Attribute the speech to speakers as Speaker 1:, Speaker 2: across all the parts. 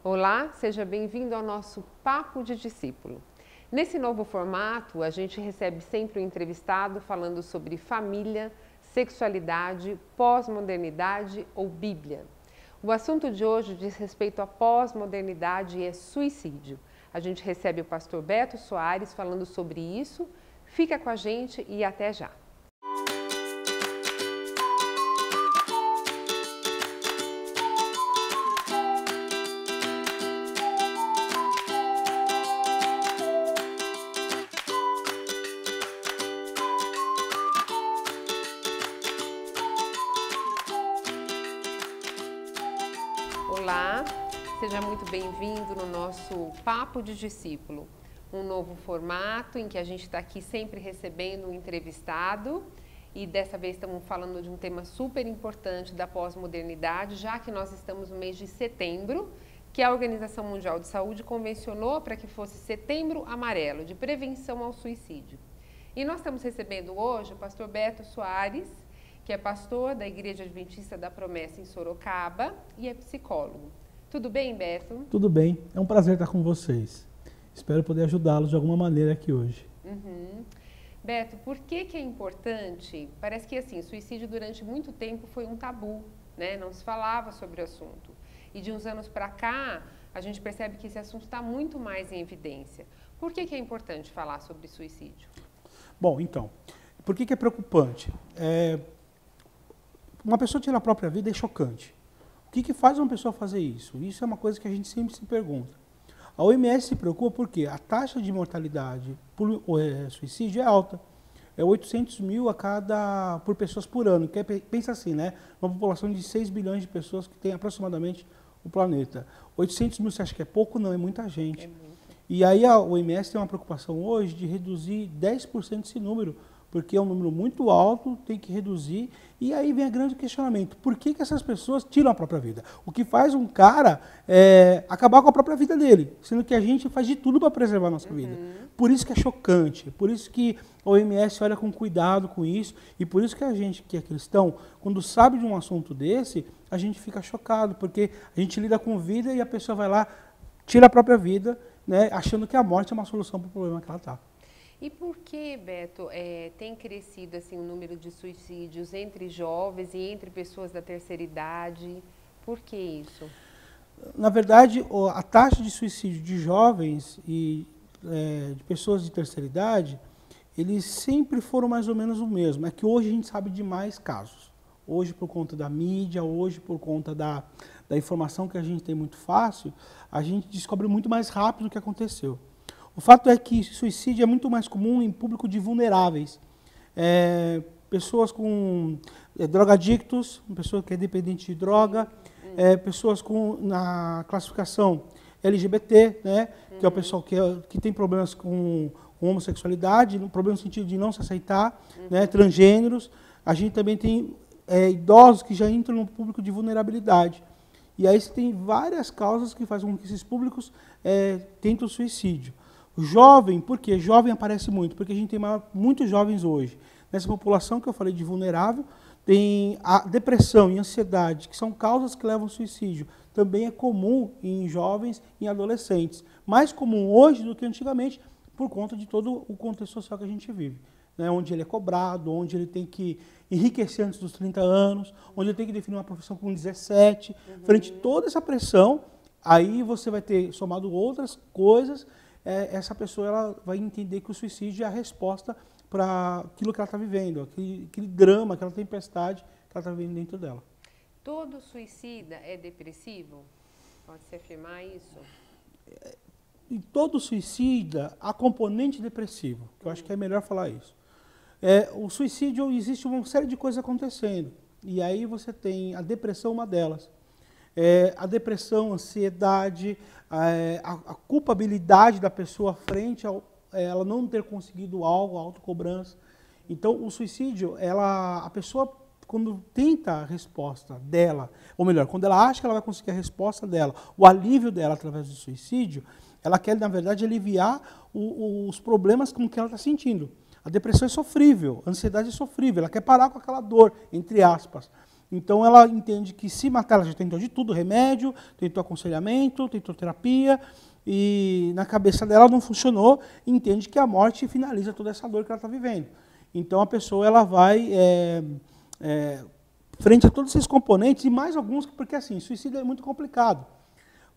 Speaker 1: Olá, seja bem-vindo ao nosso Papo de Discípulo. Nesse novo formato, a gente recebe sempre um entrevistado falando sobre família, sexualidade, pós-modernidade ou Bíblia. O assunto de hoje diz respeito à pós-modernidade e é suicídio. A gente recebe o pastor Beto Soares falando sobre isso. Fica com a gente e até já. Olá, seja muito bem-vindo no nosso Papo de Discípulo, um novo formato em que a gente está aqui sempre recebendo um entrevistado e dessa vez estamos falando de um tema super importante da pós-modernidade, já que nós estamos no mês de setembro, que a Organização Mundial de Saúde convencionou para que fosse Setembro Amarelo, de prevenção ao suicídio. E nós estamos recebendo hoje o pastor Beto Soares, que é pastor da Igreja Adventista da Promessa em Sorocaba e é psicólogo. Tudo bem, Beto?
Speaker 2: Tudo bem, é um prazer estar com vocês. Espero poder ajudá-los de alguma maneira aqui hoje.
Speaker 1: Beto, por que é importante? Parece que assim, suicídio durante muito tempo foi um tabu, né? Não se falava sobre o assunto. E de uns anos para cá, a gente percebe que esse assunto está muito mais em evidência. Por que é importante falar sobre suicídio?
Speaker 2: Bom, então, por que é preocupante? Uma pessoa tirar a própria vida é chocante. O que faz uma pessoa fazer isso? Isso é uma coisa que a gente sempre se pergunta. A OMS se preocupa porque a taxa de mortalidade por suicídio é alta. É 800 mil por pessoas por ano. Pensa assim, né? Uma população de 6 bilhões de pessoas que tem aproximadamente o planeta. 800 mil você acha que é pouco? Não, é muita gente.
Speaker 1: É muito.
Speaker 2: E aí a OMS tem uma preocupação hoje de reduzir 10% esse número, porque é um número muito alto, tem que reduzir. E aí vem o grande questionamento, por que essas pessoas tiram a própria vida? O que faz um cara acabar com a própria vida dele, sendo que a gente faz de tudo para preservar a nossa vida. Por isso que é chocante, por isso que a OMS olha com cuidado com isso, e por isso que a gente que é cristão, quando sabe de um assunto desse, a gente fica chocado, porque a gente lida com vida e a pessoa vai lá, tira a própria vida, né, achando que a morte é uma solução para o problema que ela está.
Speaker 1: E por que, Beto, tem crescido assim, o número de suicídios entre jovens e entre pessoas da terceira idade? Por que isso?
Speaker 2: Na verdade, a taxa de suicídio de jovens e de pessoas de terceira idade, eles sempre foram mais ou menos o mesmo. É que hoje a gente sabe de mais casos. Hoje, por conta da mídia, hoje, por conta da informação que a gente tem muito fácil, a gente descobre muito mais rápido o que aconteceu. O fato é que suicídio é muito mais comum em público de vulneráveis. Pessoas com drogadictos, pessoa que é dependente de droga, pessoas na classificação LGBT, né, que é o pessoal que tem problemas com homossexualidade, problema no sentido de não se aceitar, né, transgêneros. A gente também tem idosos que já entram no público de vulnerabilidade. E aí você tem várias causas que fazem com que esses públicos tentem o suicídio. Jovem, por quê? Jovem aparece muito, porque a gente tem muitos jovens hoje. Nessa população que eu falei de vulnerável, tem a depressão e ansiedade, que são causas que levam ao suicídio. Também é comum em jovens e em adolescentes. Mais comum hoje do que antigamente, por conta de todo o contexto social que a gente vive. Né? Onde ele é cobrado, onde ele tem que enriquecer antes dos 30 anos, onde ele tem que definir uma profissão com 17. Frente a toda essa pressão, aí você vai ter somado outras coisas. Essa pessoa ela vai entender que o suicídio é a resposta para aquilo que ela está vivendo, aquele drama, aquela tempestade que ela está vivendo dentro dela.
Speaker 1: Todo suicida é depressivo? Pode-se afirmar isso?
Speaker 2: Em todo suicida, há componente depressivo, que eu acho que é melhor falar isso. O suicídio, existe uma série de coisas acontecendo, e aí você tem a depressão, uma delas. A depressão, a ansiedade, a culpabilidade da pessoa frente a ela não ter conseguido algo, a autocobrança. Então, o suicídio, a pessoa, quando tenta a resposta dela, ou melhor, quando ela acha que ela vai conseguir a resposta dela, o alívio dela através do suicídio, ela quer, na verdade, aliviar os problemas com que ela está sentindo. A depressão é sofrível, a ansiedade é sofrível, ela quer parar com aquela dor, entre aspas. Então ela entende que se matar, ela já tentou de tudo, remédio, tentou aconselhamento, tentou terapia, e na cabeça dela não funcionou, e entende que a morte finaliza toda essa dor que ela está vivendo. Então a pessoa ela vai frente a todos esses componentes, e mais alguns, porque assim, suicídio é muito complicado.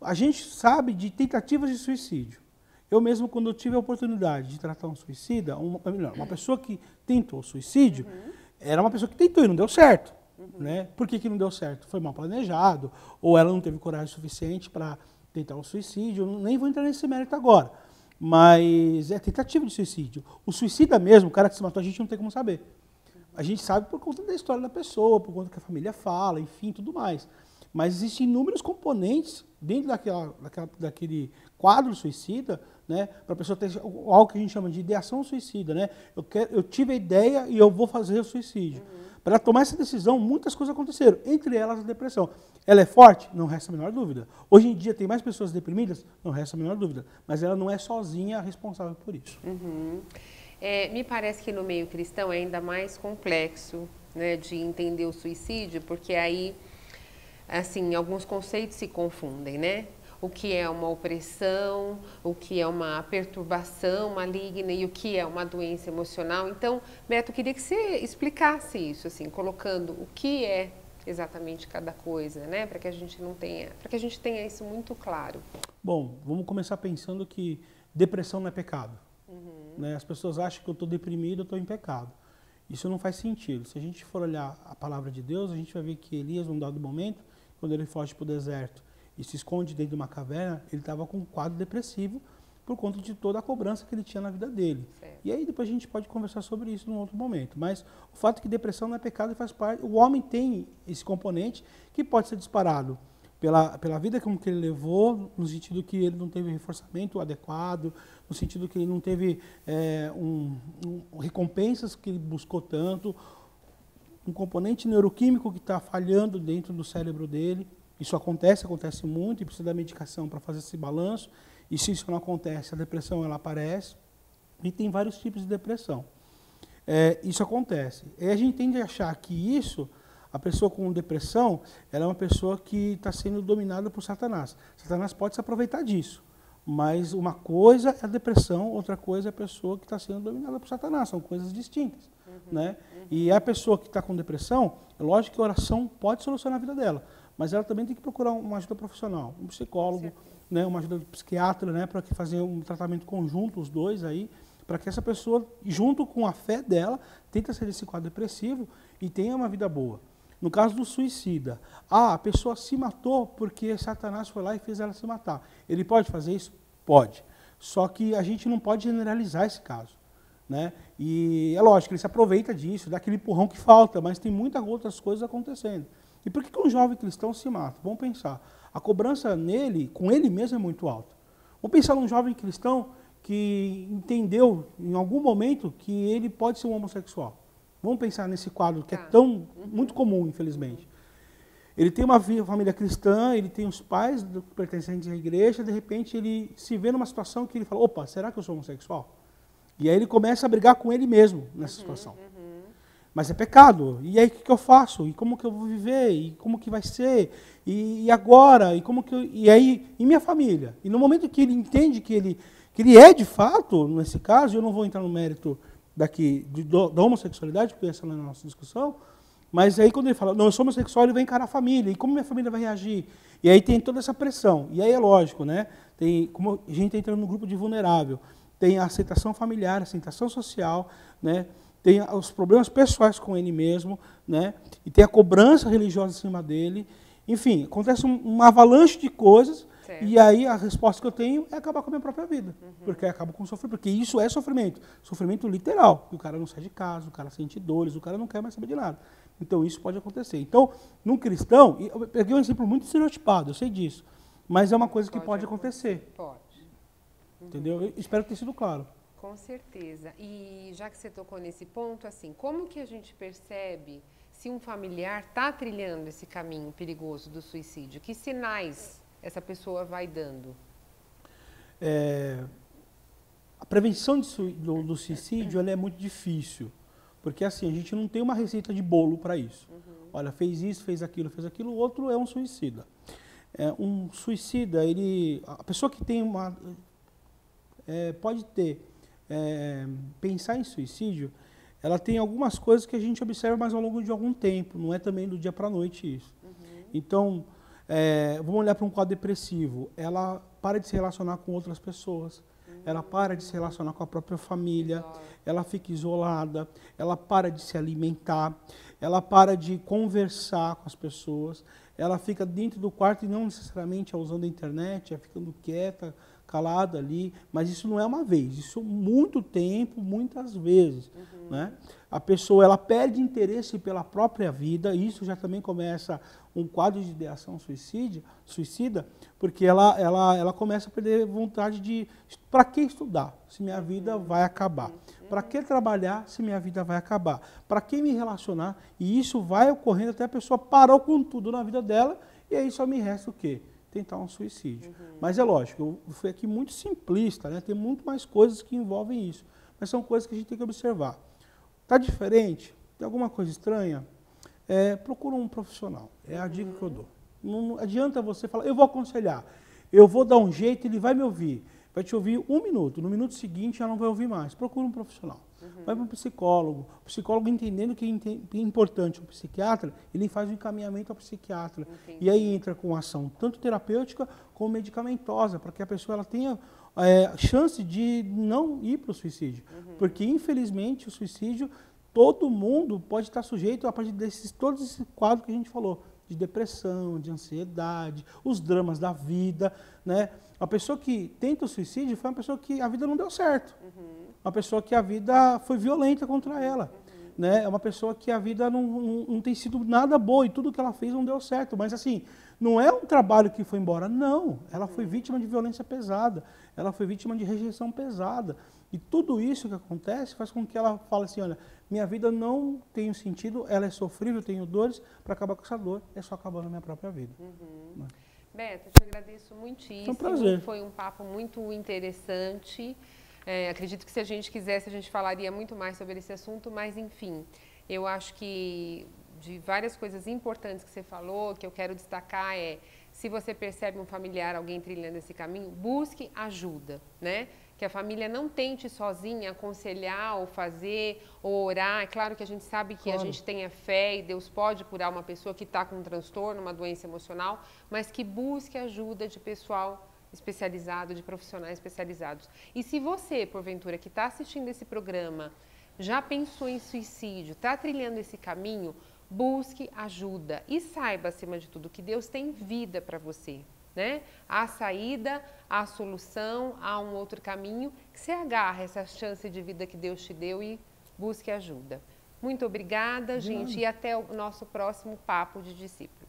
Speaker 2: A gente sabe de tentativas de suicídio. Eu mesmo, quando eu tive a oportunidade de tratar um suicida, uma pessoa que tentou suicídio, era uma pessoa que tentou e não deu certo. Né? Por que não deu certo? Foi mal planejado, ou ela não teve coragem suficiente para tentar o suicídio. Eu nem vou entrar nesse mérito agora, mas é tentativa de suicídio. O suicida mesmo, o cara que se matou, a gente não tem como saber. A gente sabe por conta da história da pessoa, por conta que a família fala, enfim, tudo mais. Mas existem inúmeros componentes dentro daquele quadro suicida, né, para a pessoa ter algo que a gente chama de ideação suicida. Né? Eu tive a ideia e eu vou fazer o suicídio. Para ela tomar essa decisão, muitas coisas aconteceram, entre elas a depressão. Ela é forte? Não resta a menor dúvida. Hoje em dia tem mais pessoas deprimidas? Não resta a menor dúvida. Mas ela não é sozinha responsável por isso.
Speaker 1: Me parece que no meio cristão é ainda mais complexo, né, de entender o suicídio, porque aí, assim, alguns conceitos se confundem, né? O que é uma opressão, o que é uma perturbação maligna e o que é uma doença emocional. Então, Beto, eu queria que você explicasse isso, assim, colocando o que é exatamente cada coisa, né, para que a gente tenha isso muito claro.
Speaker 2: Bom, vamos começar pensando que depressão não é pecado. Né? As pessoas acham que eu estou deprimido, eu estou em pecado. Isso não faz sentido. Se a gente for olhar a palavra de Deus, a gente vai ver que Elias, num dado momento, quando ele foge para o deserto e se esconde dentro de uma caverna, ele estava com um quadro depressivo por conta de toda a cobrança que ele tinha na vida dele. Certo. E aí depois a gente pode conversar sobre isso num outro momento. Mas o fato é que depressão não é pecado e faz parte. O homem tem esse componente que pode ser disparado pela vida como que ele levou, no sentido que ele não teve reforçamento adequado, no sentido que ele não teve recompensas que ele buscou tanto, um componente neuroquímico que está falhando dentro do cérebro dele. Isso acontece muito, e precisa da medicação para fazer esse balanço. E se isso não acontece, a depressão ela aparece. E tem vários tipos de depressão. Isso acontece. E a gente tende a achar que a pessoa com depressão, ela é uma pessoa que está sendo dominada por Satanás. Satanás pode se aproveitar disso. Mas uma coisa é a depressão, outra coisa é a pessoa que está sendo dominada por Satanás. São coisas distintas. Né? E a pessoa que está com depressão, é lógico que a oração pode solucionar a vida dela. Mas ela também tem que procurar uma ajuda profissional, um psicólogo, né, uma ajuda de psiquiatra, né, para fazer um tratamento conjunto, os dois aí, para que essa pessoa, junto com a fé dela, tente sair desse quadro depressivo e tenha uma vida boa. No caso do suicida, a pessoa se matou porque Satanás foi lá e fez ela se matar. Ele pode fazer isso? Pode. Só que a gente não pode generalizar esse caso. Né? E é lógico, ele se aproveita disso, dá aquele empurrão que falta, mas tem muitas outras coisas acontecendo. E por que um jovem cristão se mata? Vamos pensar. A cobrança nele, com ele mesmo, é muito alta. Vamos pensar num jovem cristão que entendeu, em algum momento, que ele pode ser um homossexual. Vamos pensar nesse quadro que é tão muito comum, infelizmente. Ele tem uma família cristã, ele tem os pais pertencentes à igreja, de repente ele se vê numa situação que ele fala, opa, será que eu sou homossexual? E aí ele começa a brigar com ele mesmo nessa situação. Mas é pecado. E aí o que eu faço? E como que eu vou viver? E como que vai ser? E agora? E aí, e minha família? E no momento que ele entende que ele é de fato, nesse caso, eu não vou entrar no mérito da homossexualidade, porque essa não é a nossa discussão, mas aí quando ele fala, não, eu sou homossexual, ele vai encarar a família. E como minha família vai reagir? E aí tem toda essa pressão. E aí é lógico, né? Como a gente está entrando no grupo de vulnerável, tem a aceitação familiar, a aceitação social, né? Tem os problemas pessoais com ele mesmo, né? E tem a cobrança religiosa em cima dele. Enfim, acontece uma avalanche de coisas, certo. E aí a resposta que eu tenho é acabar com a minha própria vida. Porque eu acabo com sofrimento, porque isso é sofrimento. Sofrimento literal. O cara não sai de casa, o cara sente dores, o cara não quer mais saber de nada. Então isso pode acontecer. Então, num cristão, eu peguei um exemplo muito estereotipado, eu sei disso, mas é uma coisa que pode acontecer.
Speaker 1: Pode.
Speaker 2: Entendeu? Eu espero ter sido claro.
Speaker 1: Com certeza. E já que você tocou nesse ponto, assim, como que a gente percebe se um familiar está trilhando esse caminho perigoso do suicídio? Que sinais essa pessoa vai dando?
Speaker 2: A prevenção do suicídio ela é muito difícil, Porque assim, a gente não tem uma receita de bolo para isso. Olha, fez isso, fez aquilo, o outro é um suicida. Um suicida, a pessoa que tem pode ter, pensar em suicídio, ela tem algumas coisas que a gente observa mais ao longo de algum tempo, não é também do dia para a noite isso. Então, vamos olhar para um quadro depressivo, ela para de se relacionar com outras pessoas, ela para de se relacionar com a própria família, ela fica isolada, ela para de se alimentar, ela para de conversar com as pessoas, ela fica dentro do quarto e não necessariamente usando a internet, ficando quieta, calada ali, mas isso não é uma vez, isso muito tempo, muitas vezes. Né? A pessoa ela perde interesse pela própria vida, e isso já também começa um quadro de ideação suicida, porque ela começa a perder vontade de, para que estudar, se minha vida vai acabar? Para que trabalhar, se minha vida vai acabar? Para que me relacionar? E isso vai ocorrendo até a pessoa parou com tudo na vida dela, e aí só me resta o quê? Tentar um suicídio. Mas é lógico, eu fui aqui muito simplista, né? Tem muito mais coisas que envolvem isso, mas são coisas que a gente tem que observar. Está diferente? Tem alguma coisa estranha? Procura um profissional, é a dica que eu dou. Não adianta você falar, eu vou aconselhar, eu vou dar um jeito, ele vai me ouvir. Vai te ouvir 1 minuto, no minuto seguinte já não vai ouvir mais. Procura um profissional. Vai para um psicólogo. O psicólogo entendendo que é importante o psiquiatra, ele faz o encaminhamento ao psiquiatra. E aí entra com ação tanto terapêutica como medicamentosa, para que a pessoa ela tenha chance de não ir para o suicídio. Porque, infelizmente, o suicídio, todo mundo pode estar sujeito a partir todos esses quadros que a gente falou, de depressão, de ansiedade, os dramas da vida, né? A pessoa que tenta o suicídio foi uma pessoa que a vida não deu certo. Uma pessoa que a vida foi violenta contra ela. Né? É uma pessoa que a vida não tem sido nada boa e tudo que ela fez não deu certo. Mas assim, não é um trabalho que foi embora, não. Ela foi vítima de violência pesada, ela foi vítima de rejeição pesada. E tudo isso que acontece faz com que ela fale assim, olha, minha vida não tem sentido, ela é sofrível, eu tenho dores, para acabar com essa dor, é só acabando a minha própria vida. Né?
Speaker 1: Beto, eu te agradeço muitíssimo.
Speaker 2: Foi um prazer.
Speaker 1: Foi um papo muito interessante. Acredito que se a gente quisesse, a gente falaria muito mais sobre esse assunto, mas enfim, eu acho que de várias coisas importantes que você falou, que eu quero destacar se você percebe um familiar, alguém trilhando esse caminho, busque ajuda, né? Que a família não tente sozinha aconselhar ou fazer ou orar. É claro que a gente sabe que a gente tenha fé e Deus pode curar uma pessoa que está com um transtorno, uma doença emocional, mas que busque ajuda de pessoal especializado, de profissionais especializados. E se você, porventura, que está assistindo esse programa, já pensou em suicídio, está trilhando esse caminho, busque ajuda e saiba, acima de tudo, que Deus tem vida para você. Né? Há saída, há solução, há um outro caminho, que você agarre essa chance de vida que Deus te deu e busque ajuda. Muito obrigada, gente, e até o nosso próximo Papo de Discípulo.